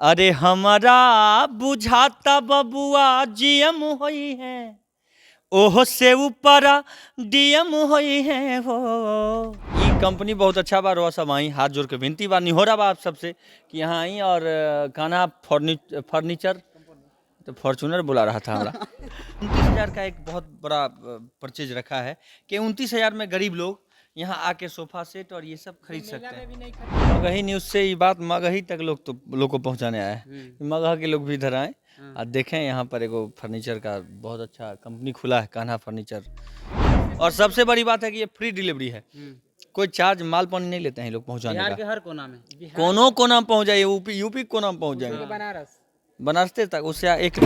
अरे हमारा बुझाता बबुआ जीएम होई है, ओहो से ऊपर डीएम होई है हो। ये कंपनी बहुत अच्छा बा, रोआ सब आई हाथ जोड़ के विनती बा, निहोरा बा आप सबसे कि यहाँ आई और खाना फर्नीचर तो फॉर्चूनर बुला रहा था हमारा 29,000 का एक बहुत बड़ा परचेज रखा है कि 29,000 में गरीब लोग यहाँ आके सोफा सेट और ये सब खरीद सकते हैं। मगही न्यूज़ से ये बात मगही तक लोग को पहुँचाने आया है। मगह के लोग भी इधर आए और देखें यहाँ पर एगो फर्नीचर का बहुत अच्छा कंपनी खुला है, कान्हा फर्नीचर। और सबसे बड़ी बात है कि ये फ्री डिलीवरी है, कोई चार्ज माल पानी नहीं लेते हैं लोग पहुँचाने का। बिहार के हर कोना में, कोना में पहुँच जाइए, यूपी कोना में पहुँच जाएंगे, बनारस तक उससे एक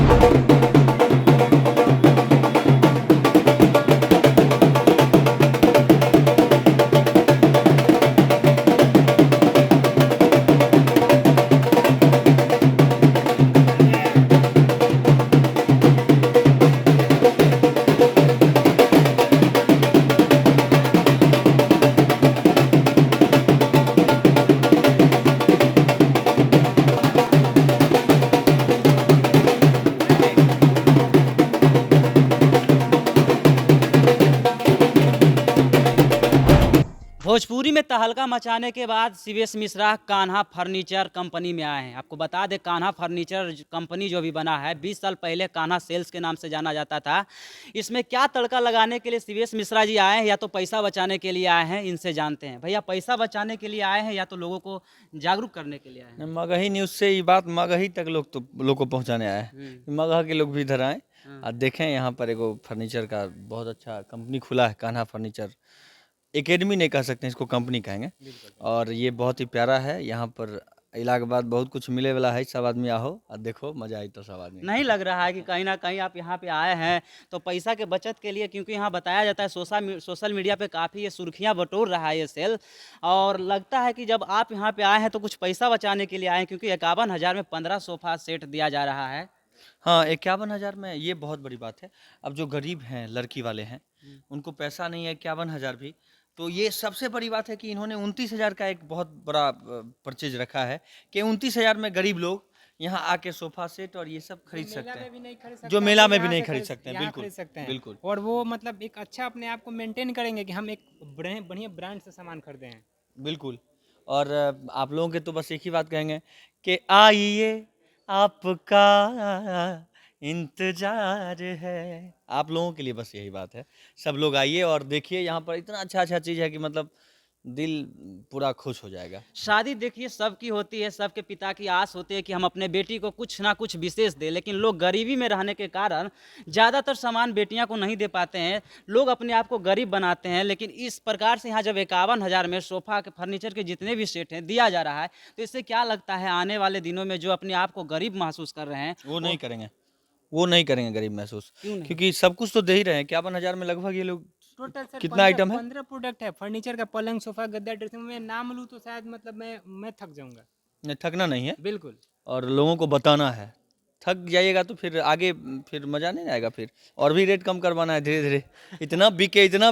भोजपुरी में तहलका मचाने के बाद CVS Mishra Kanha furniture company में आए हैं। आपको बता दें, कान्हा फर्नीचर कंपनी जो भी बना है 20 साल पहले कान्हा सेल्स के नाम से जाना जाता था। इसमें क्या तड़का लगाने के लिए सीवीएस मिश्रा जी आए हैं, या तो पैसा बचाने के लिए आए हैं, इनसे जानते हैं। भैया, पैसा बचाने के लिए आए हैं या तो लोगों को जागरूक करने के लिए आए हैं? मगही न्यूज़ से ये बात मगही तक लोग को पहुँचाने आया है। मगह के लोग भी इधर आए और देखें यहाँ पर एगो फर्नीचर का बहुत अच्छा कंपनी खुला है, कान्हा फर्नीचर। एकेडमी नहीं कह सकते हैं इसको, कंपनी कहेंगे। और ये बहुत ही प्यारा है। यहाँ पर इलाके बाद बहुत कुछ मिले वाला है, सब आदमी आओ और देखो, मजा आई तो सब आदमी। नहीं लग रहा है कि कहीं ना कहीं आप यहाँ पे आए हैं तो पैसा के बचत के लिए, क्योंकि यहाँ बताया जाता है सोशल मीडिया पे काफ़ी ये सुर्खियाँ बटोर रहा है ये सेल, और लगता है कि जब आप यहाँ पे आए हैं तो कुछ पैसा बचाने के लिए आए हैं, क्योंकि 51,000 में 15 सोफा सेट दिया जा रहा है। हाँ, 51,000 में ये बहुत बड़ी बात है। अब जो गरीब हैं, लड़की वाले हैं, उनको पैसा नहीं है 51,000 भी, तो ये सबसे बड़ी बात है कि इन्होंने 29,000 का एक बहुत बड़ा परचेज रखा है कि 29,000 में गरीब लोग यहाँ आके सोफा सेट और ये सब खरीद सकते हैं, जो मेला में भी नहीं खरीद सकते हैं। बिल्कुल बिल्कुल। और वो मतलब एक अच्छा अपने आप को मेंटेन करेंगे कि हम एक बढ़िया ब्रांड से सामान खरीदे हैं। बिल्कुल। और आप लोगों के तो बस एक ही बात कहेंगे कि आइए आपका इंतजार है। आप लोगों के लिए बस यही बात है, सब लोग आइए और देखिए, यहाँ पर इतना अच्छा चीज़ है कि मतलब दिल पूरा खुश हो जाएगा। शादी देखिए सबकी होती है, सबके पिता की आस होती है कि हम अपने बेटी को कुछ ना कुछ विशेष दें, लेकिन लोग गरीबी में रहने के कारण ज़्यादातर सामान बेटियां को नहीं दे पाते हैं। लोग अपने आप को गरीब बनाते हैं। लेकिन इस प्रकार से यहाँ जब 51,000 में सोफ़ा के फर्नीचर के जितने भी सेट हैं दिया जा रहा है, तो इससे क्या लगता है आने वाले दिनों में जो अपने आप को गरीब महसूस कर रहे हैं वो नहीं करेंगे गरीब महसूस, क्योंकि सब कुछ तो दे ही रहे हैं। 51,000 में लगभग ये लोग टोटल सर कितना आइटम है? 15 प्रोडक्ट है फर्नीचर का। पलंग, सोफा, गद्दा, ड्रेसिंग में नाम लूँ तो शायद मतलब मैं थक जाऊंगा। नहीं, थकना नहीं है, बिल्कुल। और लोगों को बताना है। थक जाइएगा तो फिर आगे फिर मज़ा नहीं आएगा, फिर और भी रेट कम करवाना है धीरे धीरे। इतना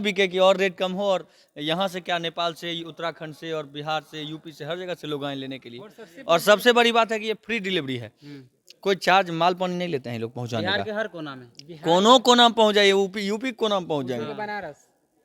बिके कि और रेट कम हो, और यहाँ से क्या, नेपाल से, उत्तराखंड से और बिहार से, यूपी से, हर जगह से लोग आए लेने के लिए। और सबसे बड़ी बात है कि ये फ्री डिलीवरी है, कोई चार्ज माल पानी नहीं लेते हैं लोग पहुँचाने बिहार का। के हर कोना में, कोना में पहुँच जाइए, यूपी कोना में पहुँच जाएंगे,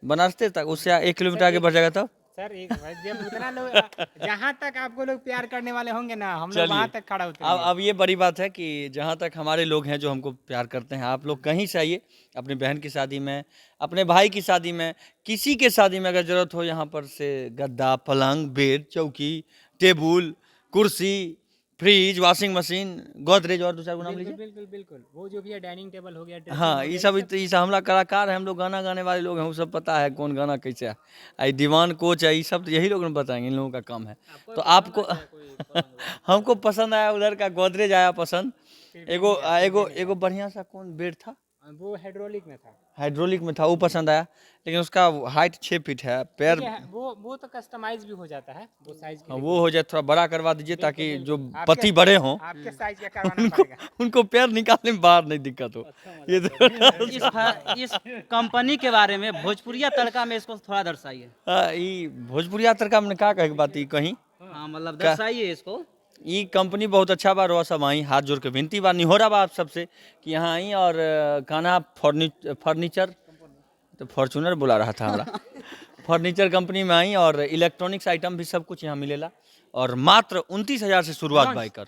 बनारस तक उससे 1 किलोमीटर आगे बढ़ जाएगा तब। सर एक जब उतना लोग जहाँ तक आपको लोग प्यार करने वाले होंगे ना, हम लोग वहाँ तक खड़ा होते हैं। अब ये बड़ी बात है कि जहाँ तक हमारे लोग हैं जो हमको प्यार करते हैं, आप लोग कहीं से आइए, अपने बहन की शादी में, अपने भाई की शादी में, किसी के शादी में अगर ज़रूरत हो, यहाँ पर से गद्दा, पलंग, बेड, चौकी, टेबुल, कुर्सी, फ्रिज, वॉशिंग मशीन, गोदरेज और दूसरा नाम लीजिए। बिल्कुल वो जो भी है, डाइनिंग टेबल हो गया। हाँ, ये सब हम लोग कलाकार हैं, हम लोग गाना गाने वाले लोग हैं, वो सब पता है कौन गाना कैसे है। आई दीवान कोच है, ये सब तो यही लोग बताएंगे, इन लोगों का काम है। तो आपको हमको पसंद आया उधर का गोदरेज आया पसंद। एगो बढ़िया सा कौन बेड था, वो हाइड्रोलिक में था, वो पसंद आया। लेकिन उसका हाइट 6 फीट है, पैर वो तो कस्टमाइज भी हो जाता है, वो साइज के लिए। वो हो जाए, थोड़ा बड़ा करवा दीजिए, ताकि जो पति बड़े हों आपके साइज का करवाना पड़ेगा। उनको पैर निकालने में बाहर नहीं दिक्कत हो। ये इस कंपनी के बारे में भोजपुरिया तड़का में इसको थोड़ा दर्शाइए। भोजपुरिया तड़का में का कहे के बात कहीं हाँ, मतलब दर्शाइए इसको। ये कंपनी बहुत अच्छा बा, रउआ सब आई, हाथ जोड़ के विनती बा, निहोरा बा आप सबसे कि यहाँ आई और कान्हा फर्नीचर, तो फॉर्चूनर बुला रहा था हमारा फर्नीचर कंपनी में आई और इलेक्ट्रॉनिक्स आइटम भी सब कुछ यहाँ मिलेला और मात्र 29,000 से शुरुआत बाइकर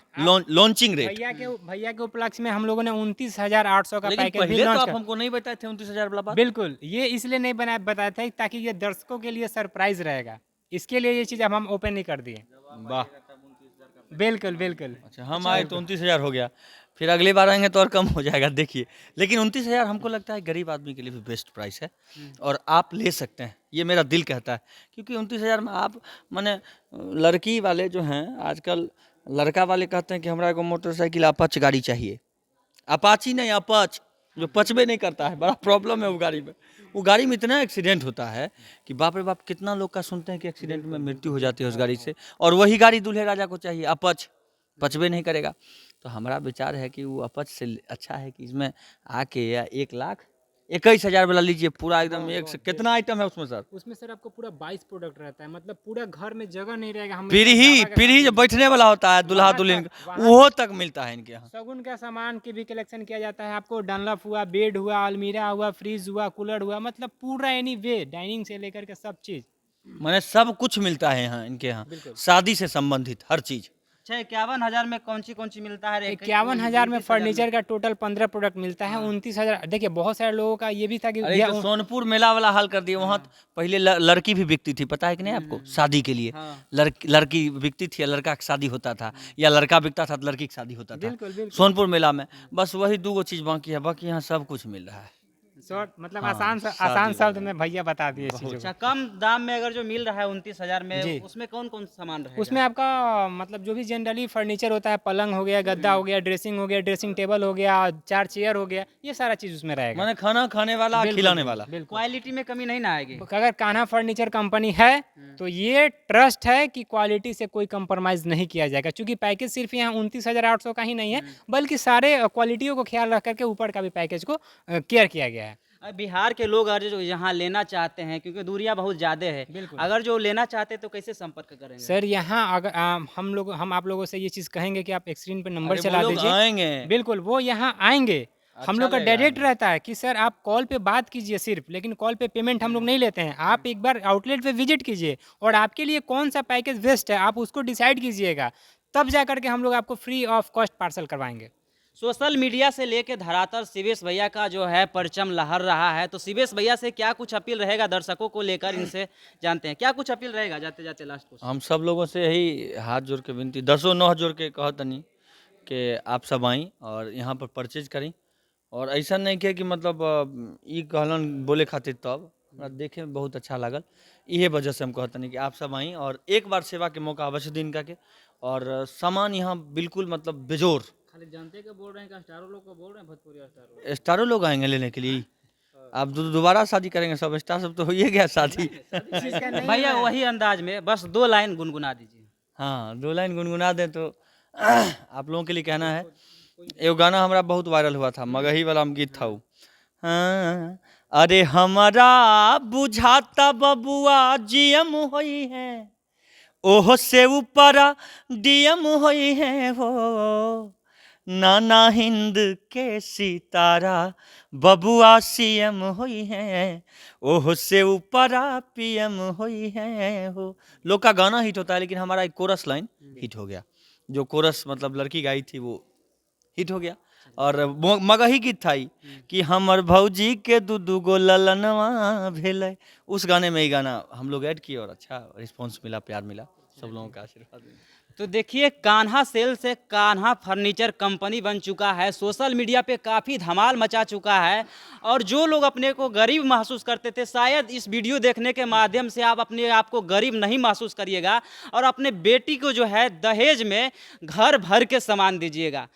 लॉन्चिंग रेट। भैया के उपलक्ष्य में हम लोगों ने 29,800 का लेकिन पैकेज भी पहले तो लॉन्च आप कर। हमको नहीं बताए थे 29,000 वाला बात। बिल्कुल, ये इसलिए नहीं बताया था ताकि ये दर्शकों के लिए सरप्राइज रहेगा, इसके लिए ये चीज़ अब हम ओपन नहीं कर दिए। वाह, बिल्कुल बिल्कुल। अच्छा हम आए तो 29,000 हो गया, फिर अगली बार आएंगे तो और कम हो जाएगा देखिए। लेकिन 29,000 हमको लगता है गरीब आदमी के लिए भी बेस्ट प्राइस है और आप ले सकते हैं, ये मेरा दिल कहता है। क्योंकि 29,000 में आप माने लड़की वाले जो हैं आजकल, लड़का वाले कहते हैं कि हमरा एगो मोटरसाइकिल अपाच गाड़ी चाहिए, अपाची नहीं अपाच, जो पचबे नहीं करता है, बड़ा प्रॉब्लम है वो गाड़ी में। वो गाड़ी में इतना एक्सीडेंट होता है कि बाप रे बाप, कितना लोग का सुनते हैं कि एक्सीडेंट में मृत्यु हो जाती है उस गाड़ी से, और वही गाड़ी दूल्हे राजा को चाहिए अपच, पचबे नहीं करेगा। तो हमारा विचार है कि वो अपच से अच्छा है कि इसमें आके या 1,21,000 वाला लीजिए, पूरा एकदम एक से कितना आइटम है उसमें सर? उसमें सर आपको पूरा 22 प्रोडक्ट रहता है, मतलब पूरा घर में जगह नहीं रहेगा। हम पीढ़ी जो बैठने वाला होता है दुल्हा दुल्हन, वो तक मिलता है इनके यहाँ। शगुन का सामान की भी कलेक्शन किया जाता है। आपको डनलप हुआ, बेड हुआ, अलमीरा हुआ, फ्रिज हुआ, कूलर हुआ, मतलब पूरा एनी वे डाइनिंग से लेकर के सब चीज, मैंने सब कुछ मिलता है यहाँ इनके यहाँ, शादी से संबंधित हर चीज। अच्छा 51,000 में कौन सी मिलता है? 51,000 में फर्नीचर का टोटल 15 प्रोडक्ट मिलता है। 29,000, देखिए बहुत सारे लोगों का ये भी था कि अरे तो सोनपुर मेला वाला हाल कर दिए वहाँ। पहले लड़की भी बिकती थी, पता है कि नहीं आपको? शादी के लिए लड़की बिकती थी या लड़का का शादी होता था, या लड़का बिकता था तो लड़की की शादी होता था। बिल्कुल। सोनपुर मेला में बस वही 2 चीज बाकी है, बाकी यहाँ सब कुछ मिल रहा है। शॉर्ट मतलब आसान शब्द में भैया बता दिए इस चीज़ को। अच्छा कम दाम में अगर जो मिल रहा है 29,000 जी। में, उसमें कौन कौन सामान रहेगा? उसमें आपका मतलब जो भी जनरली फर्नीचर होता है, पलंग हो गया, गद्दा हो गया, ड्रेसिंग हो गया, ड्रेसिंग टेबल हो गया, 4 चेयर हो गया, ये सारा चीज़ उसमें रहेगा। मैंने खाना खाने वाला, खिलाने वाला। क्वालिटी में कमी नहीं ना आएगी? अगर कान्हा फर्नीचर कंपनी है तो ये ट्रस्ट है कि क्वालिटी से कोई कंप्रोमाइज़ नहीं किया जाएगा, क्योंकि पैकेज सिर्फ यहाँ 29,800 का ही नहीं है, बल्कि सारे क्वालिटियों को ख्याल रख करके ऊपर का भी पैकेज को केयर किया गया है। बिहार के लोग अगर जो यहाँ लेना चाहते हैं, क्योंकि दूरियां बहुत ज़्यादा है, अगर जो लेना चाहते हैं तो कैसे संपर्क करेंगे? सर यहाँ अगर हम आप लोगों से ये चीज़ कहेंगे कि आप स्क्रीन पे नंबर चला दीजिए। आएंगे, बिल्कुल वो यहाँ आएंगे। हम लोग का डायरेक्ट रहता है कि सर आप कॉल पे बात कीजिए सिर्फ, लेकिन कॉल पे पेमेंट हम लोग नहीं लेते हैं। आप एक बार आउटलेट पे विजिट कीजिए और आपके लिए कौन सा पैकेज बेस्ट है आप उसको डिसाइड कीजिएगा, तब जा करके हम लोग आपको फ्री ऑफ कॉस्ट पार्सल करवाएंगे। सोशल मीडिया से लेके धरातल शिवेश भैया का जो है परचम लहर रहा है, तो शिवेश भैया से क्या कुछ अपील रहेगा दर्शकों को लेकर, इनसे जानते हैं क्या कुछ अपील रहेगा जाते जाते लास्ट को? हम सब लोगों से यही हाथ जोड़ के विनती, 10 नौ जोड़ के कहतनी कि आप सब आई और यहाँ पर परचेज करी। और ऐसा नहीं कि मतलब ई कहलन बोले खातिर, तब हमरा देखे में बहुत अच्छा लागल, इहे वजह से हम कहतनी कि आप सब आई और एक बार सेवा के मौका अवश्य दिन का के। और सामान यहाँ बिल्कुल मतलब बेजोर। खाली जानते के बोल रहे हैं कि स्टारों लोग को बोल रहे हैं, भोजपुरी स्टारों लोग आएंगे लेने के लिए। आप दोबारा शादी करेंगे, सब स्टार सब तो हो ही गया शादी। भैया वही अंदाज में बस 2 लाइन गुनगुना दीजिए। हाँ 2 लाइन गुनगुना दें तो आप लोगों के लिए कहना है, एगो गाना हमारा बहुत वायरल हुआ था, मगही वाला हम गीत था वो। हाँ, अरे हमारा बुझाता बबुआ जीएम होई है, ओहो से ऊपर डीएम होई है वो, नाना हिंद के सितारा बबुआ सीएम होई है, ओहो से ऊपर पीएम होई है हो। लोग का गाना हिट होता है, लेकिन हमारा एक कोरस लाइन हिट हो गया, जो कोरस मतलब लड़की गाई थी वो हिट हो गया। और मगही गीत था कि हमर भौजी के 2 गो ललनवा भेलै, उस गाने में ही गाना हम लोग ऐड किए और अच्छा रिस्पांस मिला, प्यार मिला, सब लोगों का आशीर्वाद मिला। तो देखिए कान्हा सेल से कान्हा फर्नीचर कंपनी बन चुका है, सोशल मीडिया पे काफ़ी धमाल मचा चुका है। और जो लोग अपने को गरीब महसूस करते थे, शायद इस वीडियो देखने के माध्यम से आप अपने आप को गरीब नहीं महसूस करिएगा और अपने बेटी को जो है दहेज में घर भर के सामान दीजिएगा।